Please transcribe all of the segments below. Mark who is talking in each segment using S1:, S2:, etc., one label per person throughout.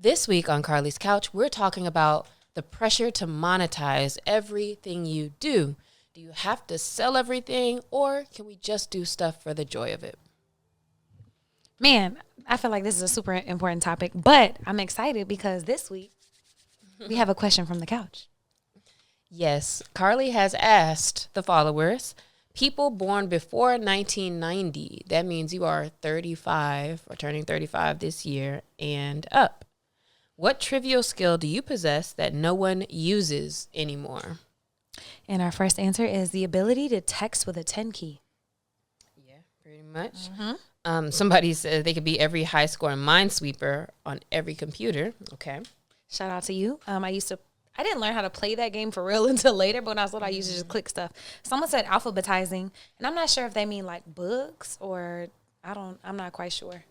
S1: This week on Carlie's Couch, we're talking about the pressure to monetize everything you do. Do you have to sell everything, or can we just do stuff for the joy of it?
S2: Man, I feel like this is a super important topic, but I'm excited because this week we have a question from the couch.
S1: Yes, Carlie has asked the followers, people born before 1990, that means you are 35 or turning 35 this year and up. What trivial skill do you possess that no one uses anymore?
S2: And our first answer is the ability to text with a 10 key.
S1: Yeah, pretty much. Somebody said they could be every high score minesweeper on every computer. Okay.
S2: Shout out to you. I didn't learn how to play that game for real until later, but when I was little, I used to just click stuff. Someone said alphabetizing, and I'm not sure if they mean like books or I'm not quite sure.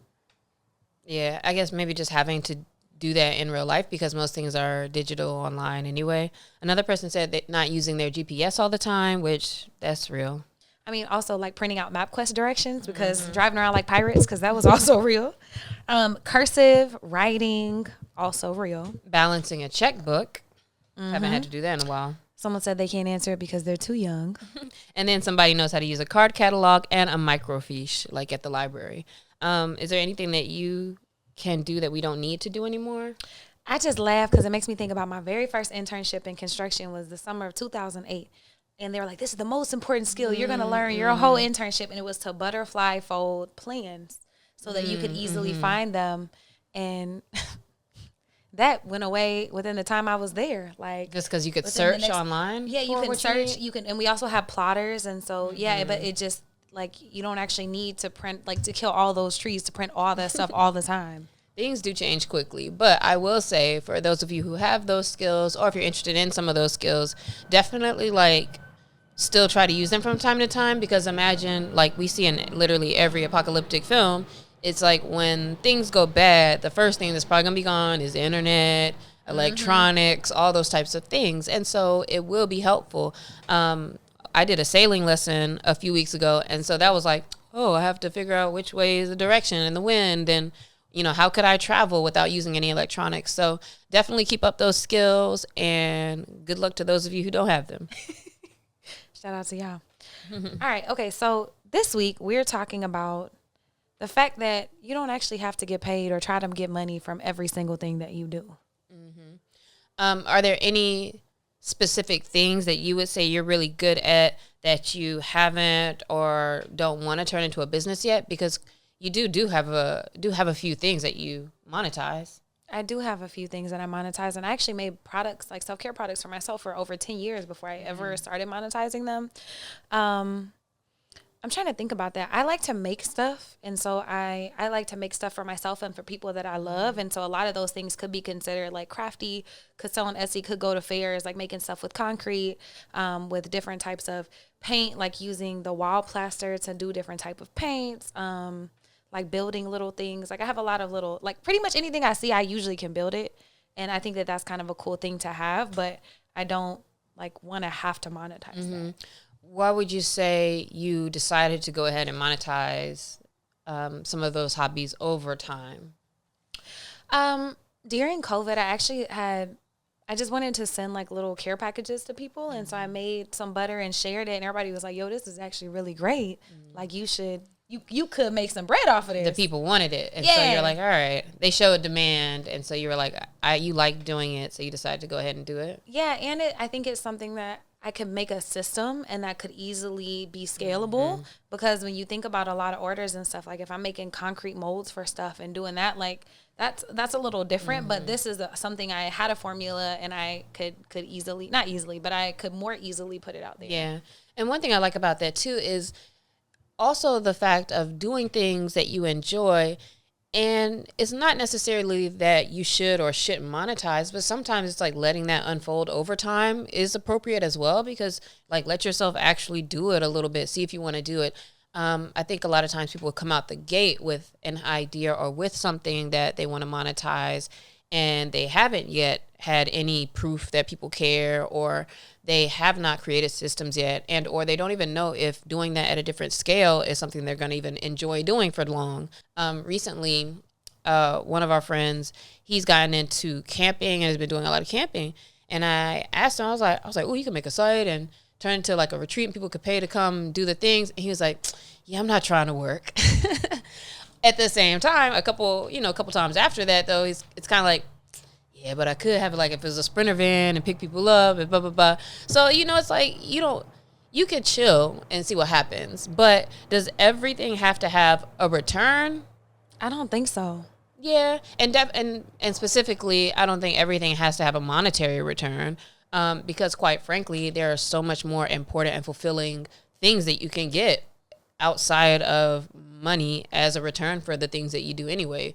S1: Yeah, I guess maybe just having to do that in real life because most things are digital online anyway. Another person said that not using their GPS all the time, which that's real.
S2: I mean, also like printing out MapQuest directions because driving around like pirates, because that was also real. Cursive, writing, also real.
S1: Balancing a checkbook. Haven't had to do that in a while.
S2: Someone said they can't answer it because they're too young.
S1: And then somebody knows how to use a card catalog and a microfiche, like at the library. Is there anything that you can do that we don't need to do anymore?
S2: I just laugh because it makes me think about my very first internship in construction was the summer of 2008. And they were like, this is the most important skill you're going to learn your whole internship. And it was to butterfly fold plans so that you could easily find them. And that went away within the time I was there. Like
S1: just because you could search online?
S2: Yeah, you can search. You can, and we also have plotters. And so, yeah, but it just, like, you don't actually need to print, like, to kill all those trees to print all that stuff all the time.
S1: Things do change quickly, but I will say for those of you who have those skills, or if you're interested in some of those skills, definitely like still try to use them from time to time, because imagine, like we see in literally every apocalyptic film, it's like when things go bad, the first thing that's probably gonna be gone is the internet, electronics, all those types of things, and so it will be helpful. I did a sailing lesson a few weeks ago, and so that was like, oh, I have to figure out which way is the direction and the wind, and how could I travel without using any electronics? So definitely keep up those skills, and good luck to those of you who don't have them.
S2: Shout out to y'all. All right. Okay. So this week we're talking about the fact that you don't actually have to get paid or try to get money from every single thing that you do.
S1: Are there any specific things that you would say you're really good at that you haven't or don't want to turn into a business yet? Because you do have a few things that you monetize.
S2: I do have a few things that I monetize, and I actually made products, like self-care products for myself for over 10 years before I ever started monetizing them. I'm trying to think about that. I like to make stuff, and so I like to make stuff for myself and for people that I love, and so a lot of those things could be considered like crafty, could sell on Etsy, could go to fairs, like making stuff with concrete, with different types of paint, like using the wall plaster to do different type of paints, like building little things. Like I have a lot of little, like pretty much anything I see, I usually can build it. And I think that that's kind of a cool thing to have, but I don't like want to have to monetize that.
S1: Why would you say you decided to go ahead and monetize some of those hobbies over time?
S2: During COVID, I just wanted to send like little care packages to people. And so I made some butter and shared it. And everybody was like, yo, this is actually really great. Like you could make some bread off of this.
S1: The people wanted it. And so you're like, all right. They showed demand. And so you were like, you like doing it. So you decided to go ahead and do it.
S2: Yeah. And I think it's something that I could make a system and that could easily be scalable, because when you think about a lot of orders and stuff, like if I'm making concrete molds for stuff and doing that, like that's a little different, but this is something I had a formula and I could easily, not easily, but I could more easily put it out there.
S1: Yeah. And one thing I like about that too is also the fact of doing things that you enjoy. And it's not necessarily that you should or shouldn't monetize, but sometimes it's like letting that unfold over time is appropriate as well, because like let yourself actually do it a little bit, see if you want to do it. I think a lot of times people come out the gate with an idea or with something that they want to monetize, and they haven't yet had any proof that people care, or they have not created systems yet, and or they don't even know if doing that at a different scale is something they're going to even enjoy doing for long. Recently, one of our friends, he's gotten into camping and has been doing a lot of camping. And I asked him, I was like, oh, you can make a site and turn it into like a retreat and people could pay to come do the things. And he was like, yeah, I'm not trying to work. At the same time, a couple times after that, though, it's kind of like, yeah, but I could have it like if it was a Sprinter van and pick people up and blah, blah, blah. So, it's like you can chill and see what happens. But does everything have to have a return?
S2: I don't think so.
S1: Yeah. And specifically, I don't think everything has to have a monetary return because, quite frankly, there are so much more important and fulfilling things that you can get outside of money as a return for the things that you do anyway.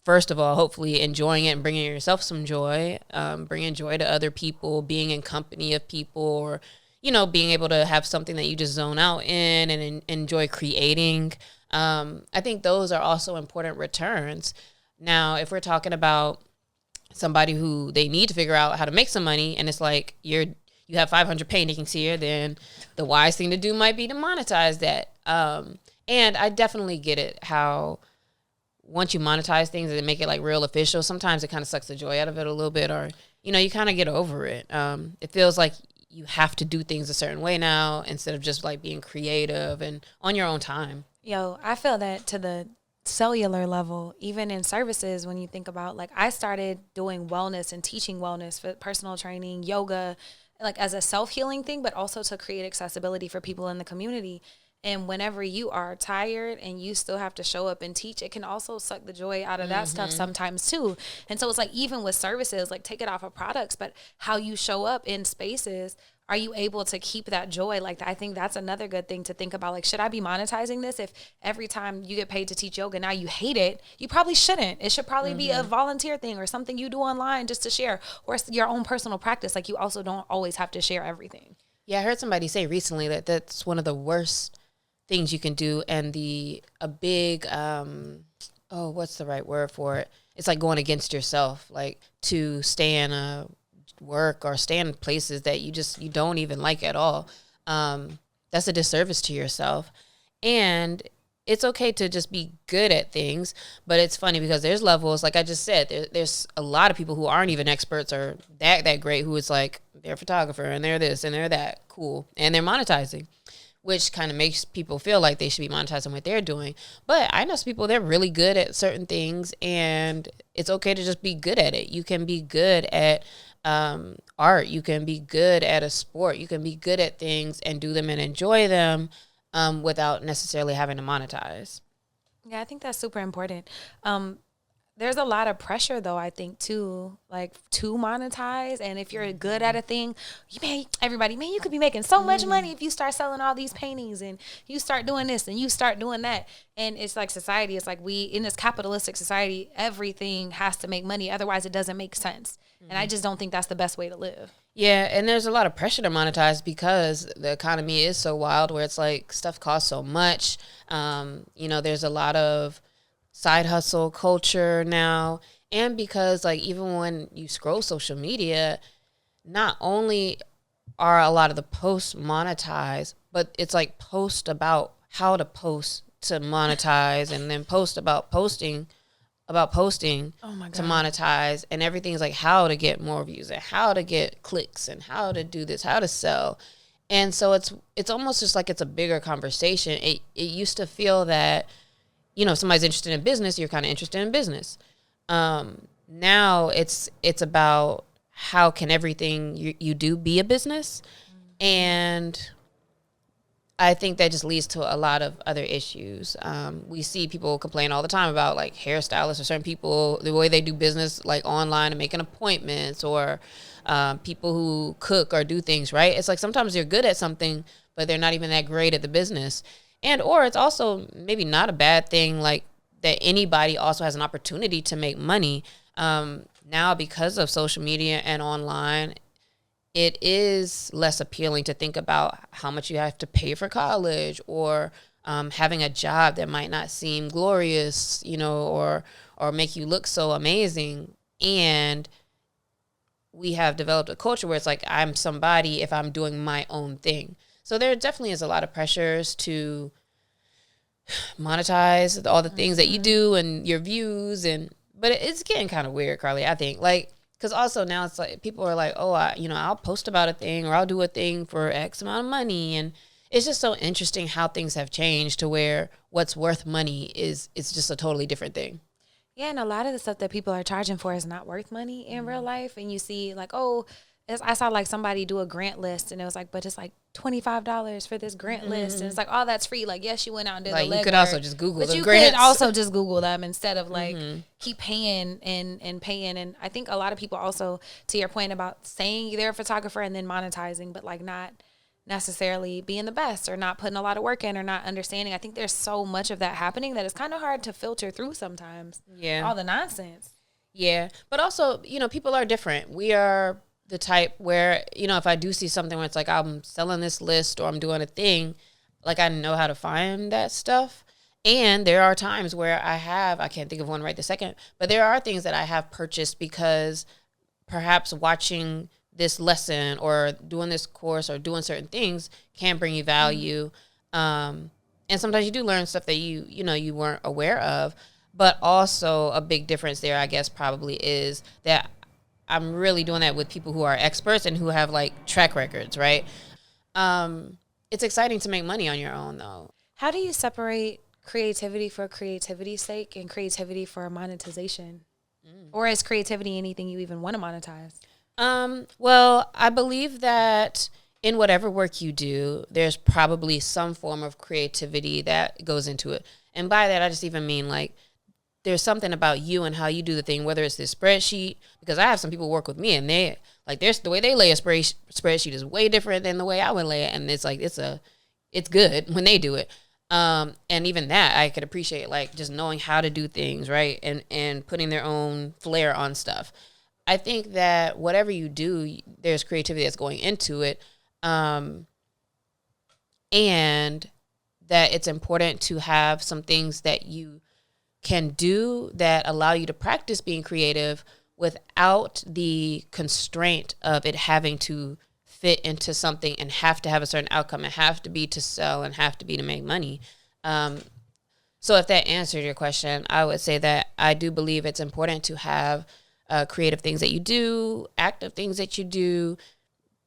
S1: First of all, hopefully enjoying it and bringing yourself some joy, bringing joy to other people, being in company of people, or, being able to have something that you just zone out in and enjoy creating. I think those are also important returns. Now, if we're talking about somebody who they need to figure out how to make some money and it's like you have 500 paintings here, then the wise thing to do might be to monetize that. And I definitely get it how once you monetize things and make it like real official, sometimes it kind of sucks the joy out of it a little bit, or, you kind of get over it. It feels like you have to do things a certain way now instead of just like being creative and on your own time.
S2: Yo, I feel that to the cellular level, even in services, when you think about like I started doing wellness and teaching wellness for personal training, yoga, like as a self-healing thing, but also to create accessibility for people in the community. And whenever you are tired and you still have to show up and teach, it can also suck the joy out of that stuff sometimes too. And so it's like, even with services, like take it off of products, but how you show up in spaces, are you able to keep that joy? Like, I think that's another good thing to think about. Like, should I be monetizing this? If every time you get paid to teach yoga, now you hate it, you probably shouldn't. It should probably be a volunteer thing or something you do online just to share, or your own personal practice. Like, you also don't always have to share everything.
S1: Yeah, I heard somebody say recently that that's one of the worst things you can do, and a big what's the right word for it? It's like going against yourself, like to stay in a work or stay in places that you don't even like at all. That's a disservice to yourself. And it's okay to just be good at things, but it's funny because there's levels, like I just said, there's a lot of people who aren't even experts or that great, who is like, they're a photographer and they're this and they're that, cool, and they're monetizing, which kind of makes people feel like they should be monetizing what they're doing. But I know some people, they're really good at certain things, and it's okay to just be good at it. You can be good at art. You can be good at a sport. You can be good at things and do them and enjoy them without necessarily having to monetize.
S2: Yeah, I think that's super important. There's a lot of pressure, though, I think, too, like to monetize. And if you're good at a thing, you could be making so much money if you start selling all these paintings and you start doing this and you start doing that. And it's like society. It's like in this capitalistic society, everything has to make money. Otherwise, it doesn't make sense. And I just don't think that's the best way to live.
S1: Yeah, and there's a lot of pressure to monetize because the economy is so wild where it's like stuff costs so much. There's a lot of side hustle culture now, and because like even when you scroll social media, not only are a lot of the posts monetized, but it's like post about how to post to monetize, and then post about posting to monetize, and everything's like how to get more views and how to get clicks and how to do this, how to sell. And so it's almost just like it's a bigger conversation. It used to feel that, if somebody's interested in business, you're kind of interested in business. Now it's about how can everything you do be a business. And I think that just leads to a lot of other issues. We see people complain all the time about like hairstylists or certain people, the way they do business like online and making appointments, or people who cook or do things, right? It's like sometimes they're good at something, but they're not even that great at the business. And or it's also maybe not a bad thing, like that anybody also has an opportunity to make money. Now, because of social media and online, it is less appealing to think about how much you have to pay for college, or having a job that might not seem glorious, or make you look so amazing. And we have developed a culture where it's like, I'm somebody if I'm doing my own thing. So there definitely is a lot of pressures to monetize all the things that you do and your views, but it's getting kind of weird, Carlie, I think. Like, because also now it's like people are like, oh, I'll post about a thing or I'll do a thing for X amount of money. And it's just so interesting how things have changed to where what's worth money it's just a totally different thing.
S2: Yeah, and a lot of the stuff that people are charging for is not worth money in real life. And you see, like, oh, I saw like somebody do a grant list, and it was like, but it's like $25 for this grant list, and it's like, oh, that's free. Like, yes, you went out and did
S1: Like,
S2: the legwork.
S1: you could also just Google
S2: but
S1: the
S2: you
S1: grants.
S2: could also just Google them instead of like keep paying and paying. And I think a lot of people also, to your point about saying they're a photographer and then monetizing, but like not necessarily being the best or not putting a lot of work in or not understanding. I think there's so much of that happening that it's kind of hard to filter through sometimes.
S1: Yeah.
S2: All the nonsense.
S1: Yeah. But also, people are different. We are the type where, if I do see something where it's like I'm selling this list or I'm doing a thing, like I know how to find that stuff. And there are times where I can't think of one right this second, but there are things that I have purchased because perhaps watching this lesson or doing this course or doing certain things can bring you value. And sometimes you do learn stuff that you weren't aware of. But also a big difference there, I guess, probably is that I'm really doing that with people who are experts and who have like track records, right? It's exciting to make money on your own, though.
S2: How do you separate creativity for creativity's sake and creativity for monetization? Or is creativity anything you even want to monetize?
S1: Well, I believe that in whatever work you do, there's probably some form of creativity that goes into it. And by that, I just even mean like there's something about you and how you do the thing, whether it's this spreadsheet, because I have some people work with me and they like the way they lay a spreadsheet is way different than the way I would lay it. And it's like, it's good when they do it. And even that I could appreciate, like just knowing how to do things, right. And putting their own flair on stuff. I think that whatever you do, there's creativity that's going into it. And that it's important to have some things that you can do that allow you to practice being creative without the constraint of it having to fit into something and have to have a certain outcome and have to be to sell and have to be to make money. So if that answered your question, I would say that I do believe it's important to have creative things that you do, active things that you do,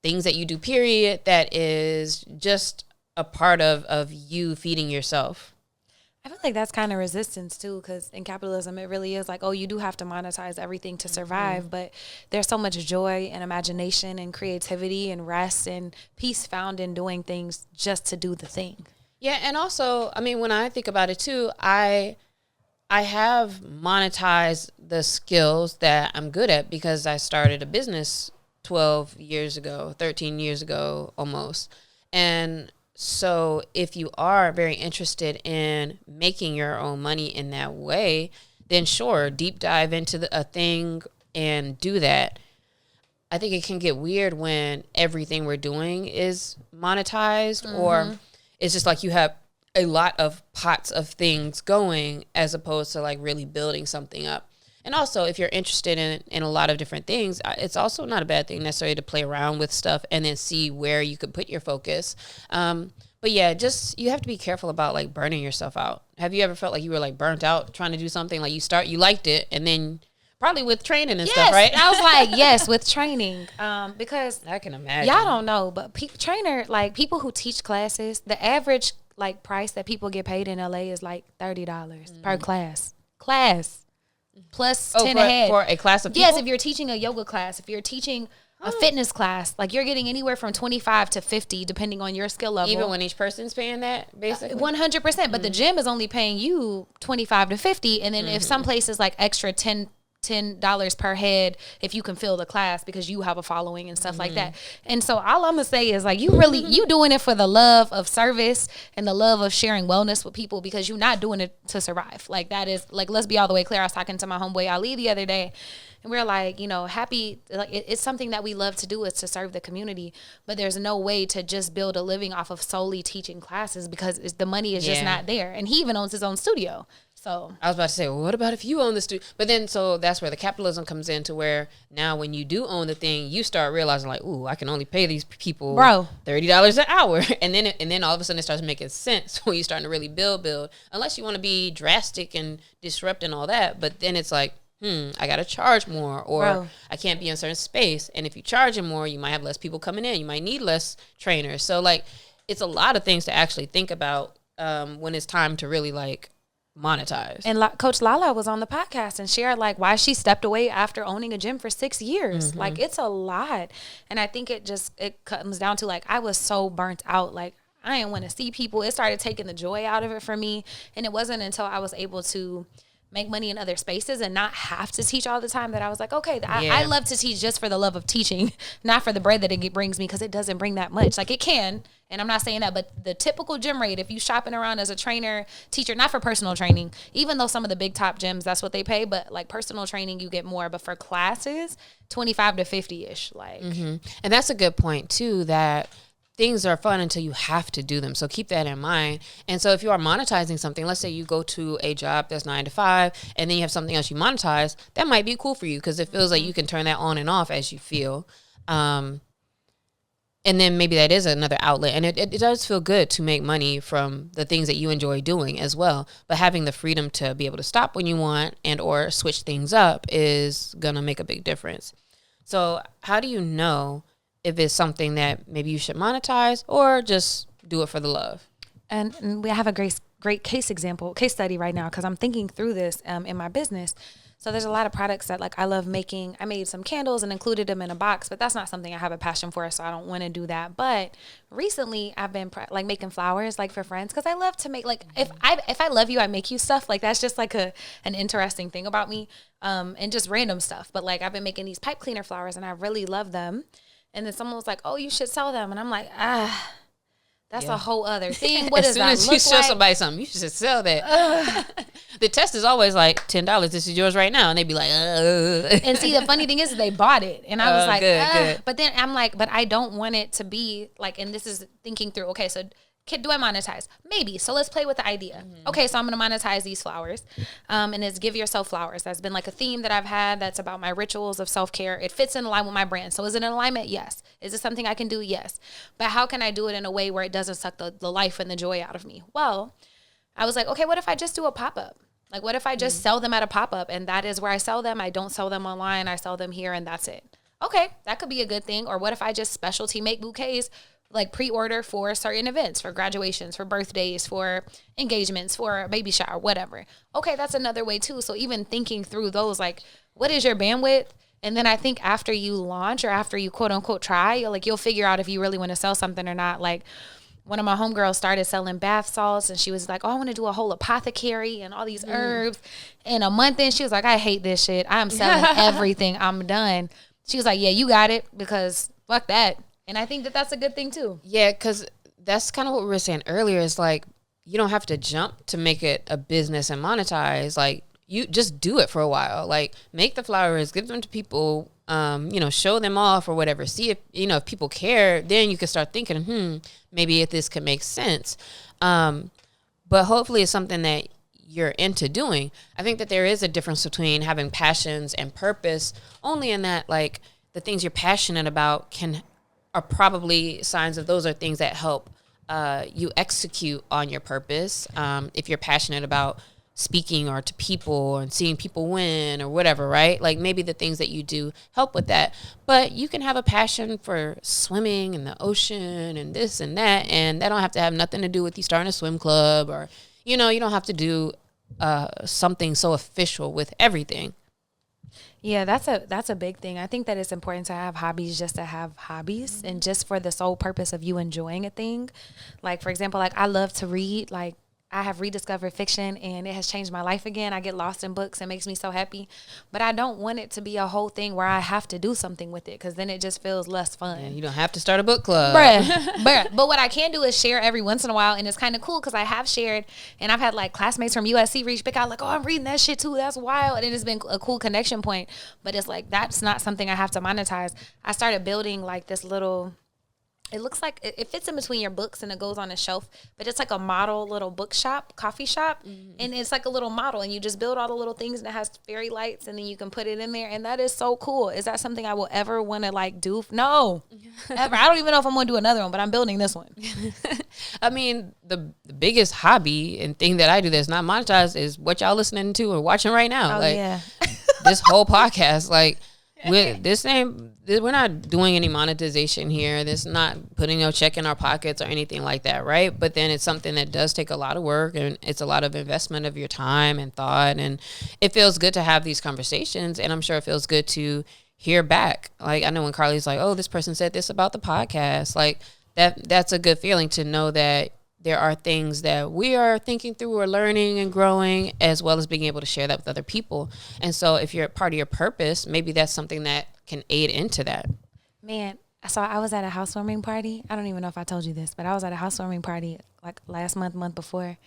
S1: things that you do, period, that is just a part of you feeding yourself.
S2: I feel like that's kind of resistance too, because in capitalism, it really is like, oh, you do have to monetize everything to survive, but there's so much joy and imagination and creativity and rest and peace found in doing things just to do the thing.
S1: Yeah, and also, I mean, when I think about it too, I have monetized the skills that I'm good at because I started a business 13 years ago almost. And so if you are very interested in making your own money in that way, then sure, deep dive into a thing and do that. I think it can get weird when everything we're doing is monetized, or it's just like you have a lot of pots of things going as opposed to like really building something up. And also, if you're interested in a lot of different things, it's also not a bad thing necessarily to play around with stuff and then see where you could put your focus. But yeah, just you have to be careful about like burning yourself out. Have you ever felt like you were like burnt out trying to do something? Like you liked it, and then probably with training and stuff, right?
S2: I was like, yes, with training. Because
S1: I can imagine.
S2: Y'all don't know, but people who teach classes, the average like price that people get paid in LA is like $30 per class. Plus 10 ahead.
S1: For a class of people?
S2: Yes, if you're teaching a yoga class, if you're teaching a fitness class, like you're getting anywhere from 25 to 50 depending on your skill level.
S1: Even when each person's paying that, basically?
S2: 100%. But the gym is only paying you 25 to 50. And then if some place is like extra $10 per head if you can fill the class because you have a following and stuff like that. And so all I'm gonna say is like you doing it for the love of service and the love of sharing wellness with people, because you're not doing it to survive. Like that is like, let's be all the way clear. I was talking to my homeboy Ali the other day, and we're like, happy, like it's something that we love to do, is to serve the community, but there's no way to just build a living off of solely teaching classes because the money is just not there. And he even owns his own studio. So
S1: I was about to say, well, what about if you own the studio? But then, so that's where the capitalism comes in, to where now when you do own the thing, you start realizing like, ooh, I can only pay these people $30 an hour. And then all of a sudden it starts making sense when you're starting to really build, unless you want to be drastic and disrupt and all that. But then it's like, I got to charge more, or I can't be in a certain space. And if you charge them more, you might have less people coming in. You might need less trainers. So like, it's a lot of things to actually think about when it's time to really like monetize.
S2: And Coach Lala was on the podcast and shared like why she stepped away after owning a gym for 6 years. Like, it's a lot. And I think it comes down to like, I was so burnt out. Like, I didn't want to see people. It started taking the joy out of it for me. And it wasn't until I was able to make money in other spaces and not have to teach all the time that I was like, okay, I love to teach just for the love of teaching, not for the bread that it brings me, because it doesn't bring that much. Like, it can, and I'm not saying that, but the typical gym rate, if you shopping around as a trainer, teacher, not for personal training, even though some of the big top gyms, that's what they pay, but like personal training, you get more. But for classes, 25 to 50-ish. Like,
S1: and that's a good point too, that things are fun until you have to do them. So keep that in mind. And so if you are monetizing something, let's say you go to a job that's 9 to 5, and then you have something else you monetize, that might be cool for you because it feels like you can turn that on and off as you feel. And then maybe that is another outlet. And it does feel good to make money from the things that you enjoy doing as well. But having the freedom to be able to stop when you want and or switch things up is going to make a big difference. So how do you know if it's something that maybe you should monetize or just do it for the love?
S2: And we have a great case study right now, because I'm thinking through this in my business. So there's a lot of products that like I love making. I made some candles and included them in a box, but that's not something I have a passion for, so I don't want to do that. But recently I've been like making flowers like for friends, because I love to make like if I love you, I make you stuff. Like, that's just like an interesting thing about me, and just random stuff. But like, I've been making these pipe cleaner flowers and I really love them. And then someone was like, oh, you should sell them. And I'm like, that's a whole other thing. What does that look like? As soon as you show
S1: somebody something, you should sell that. The test is always like $10. This is yours right now. And they'd be like,
S2: And see, the funny thing is they bought it. And I was like,
S1: good.
S2: But then I'm like, but I don't want it to be like, and this is thinking through, okay, so do I monetize? Maybe. So let's play with the idea. Okay, so I'm going to monetize these flowers. And it's give yourself flowers. That's been like a theme that I've had that's about my rituals of self-care. It fits in line with my brand. So is it in alignment? Yes. Is it something I can do? Yes. But how can I do it in a way where it doesn't suck the life and the joy out of me? Well, I was like, okay, what if I just do a pop-up? Like, what if I just sell them at a pop-up, and that is where I sell them? I don't sell them online. I sell them here, and that's it. Okay, that could be a good thing. Or what if I just specialty make bouquets, like pre-order for certain events, for graduations, for birthdays, for engagements, for a baby shower, whatever. Okay, that's another way too. So even thinking through those, like, what is your bandwidth? And then I think after you launch, or after you quote unquote try, you'll figure out if you really want to sell something or not. Like, one of my homegirls started selling bath salts, and she was like, oh, I want to do a whole apothecary and all these herbs. And a month in, she was like, I hate this shit. I'm selling everything. I'm done. She was like, yeah, you got it, because fuck that. And I think that that's a good thing too.
S1: Yeah, because that's kind of what we were saying earlier. Is like, you don't have to jump to make it a business and monetize. Like, you just do it for a while. Like, make the flowers, give them to people, show them off or whatever. See if people care. Then you can start thinking, maybe if this could make sense. But hopefully it's something that you're into doing. I think that there is a difference between having passions and purpose, only in that, like, the things you're passionate about are probably signs of those are things that help you execute on your purpose. If you're passionate about speaking or to people and seeing people win or whatever, right? Like, maybe the things that you do help with that. But you can have a passion for swimming in the ocean and this and that, and that don't have to have nothing to do with you starting a swim club, or, you don't have to do something so official with everything.
S2: Yeah, that's a big thing. I think that it's important to have hobbies just to have hobbies, and just for the sole purpose of you enjoying a thing. Like, for example, like, I love to read. Like, I have rediscovered fiction, and it has changed my life again. I get lost in books. It makes me so happy. But I don't want it to be a whole thing where I have to do something with it, because then it just feels less fun.
S1: Yeah, you don't have to start a book club.
S2: Bruh. But what I can do is share every once in a while, and it's kind of cool because I have shared, and I've had like classmates from USC reach back out like, oh, I'm reading that shit too. That's wild. And it's been a cool connection point. But it's like, that's not something I have to monetize. I started building like this little It looks like it fits in between your books and it goes on a shelf, but it's like a model little coffee shop, and it's like a little model, and you just build all the little things, and it has fairy lights, and then you can put it in there, and that is so cool. Is that something I will ever want to like do? No, ever. I don't even know if I'm going to do another one, but I'm building this one.
S1: I mean, the biggest hobby and thing that I do that's not monetized is what y'all listening to or watching right now.
S2: Oh,
S1: like
S2: yeah.
S1: this whole podcast, like. We're not doing any monetization here. This not putting no check in our pockets or anything like that, right? But then it's something that does take a lot of work, and it's a lot of investment of your time and thought, and it feels good to have these conversations, and I'm sure it feels good to hear back. Like, I know when Carlie's like, oh, this person said this about the podcast, like that's a good feeling to know that there are things that we are thinking through or learning and growing, as well as being able to share that with other people. And so if you're part of your purpose, maybe that's something that can aid into that.
S2: Man, so I was at a housewarming party. I don't even know if I told you this, but I was at a housewarming party like last month before.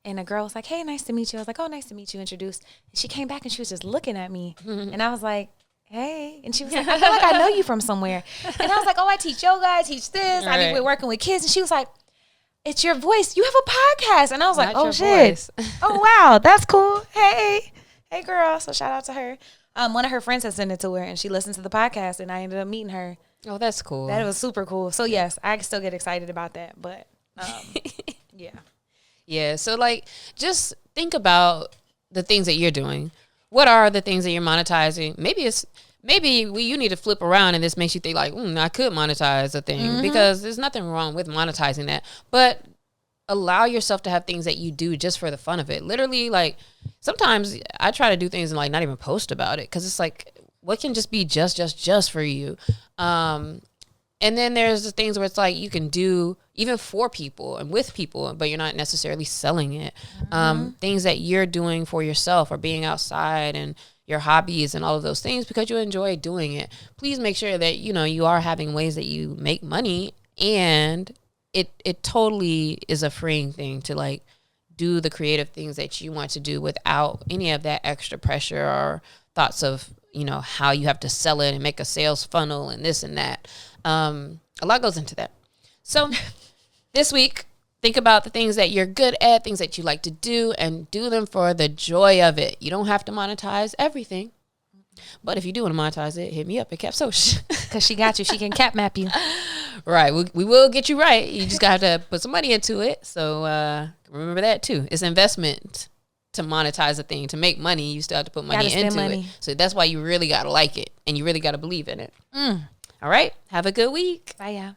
S2: And a girl was like, hey, nice to meet you. I was like, oh, nice to meet you, introduced. And she came back and she was just looking at me. And I was like, hey. And she was like, I feel like I know you from somewhere. And I was like, oh, I teach yoga, I teach this. I be working with kids. And she was like, it's your voice. You have a podcast. And I was like, oh, shit. Oh, wow. That's cool. Hey, girl. So shout out to her. One of her friends had sent it to her, and she listened to the podcast, and I ended up meeting her.
S1: Oh, that's cool.
S2: That was super cool. So, yes, I still get excited about that. But, yeah.
S1: Yeah. So, like, just think about the things that you're doing. What are the things that you're monetizing? Maybe you need to flip around, and this makes you think like, I could monetize a thing, because there's nothing wrong with monetizing that. But allow yourself to have things that you do just for the fun of it. Literally, like, sometimes I try to do things and like not even post about it, because it's like, what can just be just for you? And then there's the things where it's like you can do even for people and with people, but you're not necessarily selling it. Things that you're doing for yourself, or being outside, and your hobbies and all of those things because you enjoy doing it. Please make sure that, you are having ways that you make money, and it totally is a freeing thing to like do the creative things that you want to do without any of that extra pressure or thoughts of, how you have to sell it and make a sales funnel and this and that. A lot goes into that. So this week, think about the things that you're good at, things that you like to do, and do them for the joy of it. You don't have to monetize everything. But if you do want to monetize it, hit me up at Capsoch.
S2: Because she got you. She can cap map you.
S1: Right. We will get you right. You just got to put some money into it. So remember that too. It's investment to monetize a thing. To make money, you still have to put money into it. So that's why you really got to like it. And you really got to believe in it. All right. Have a good week.
S2: Bye, y'all.